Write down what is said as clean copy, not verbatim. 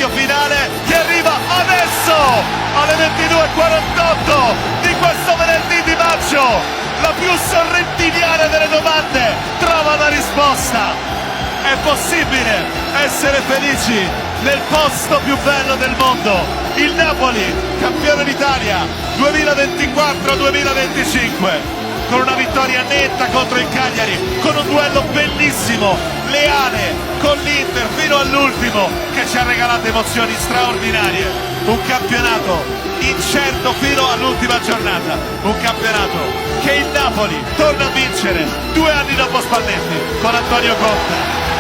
taglio finale che arriva adesso alle 22:48 di questo venerdì di maggio. La più sorrentiniana delle domande trova una risposta. È possibile essere felici nel posto più bello del mondo. Il Napoli, campione d'Italia 2024-2025. Con una vittoria netta contro il Cagliari, con un duello bellissimo, leale, con l'Inter fino all'ultimo, che ci ha regalato emozioni straordinarie. Un campionato incerto fino all'ultima giornata, un campionato che il Napoli torna a vincere 2 anni dopo Spalletti con Antonio Conte.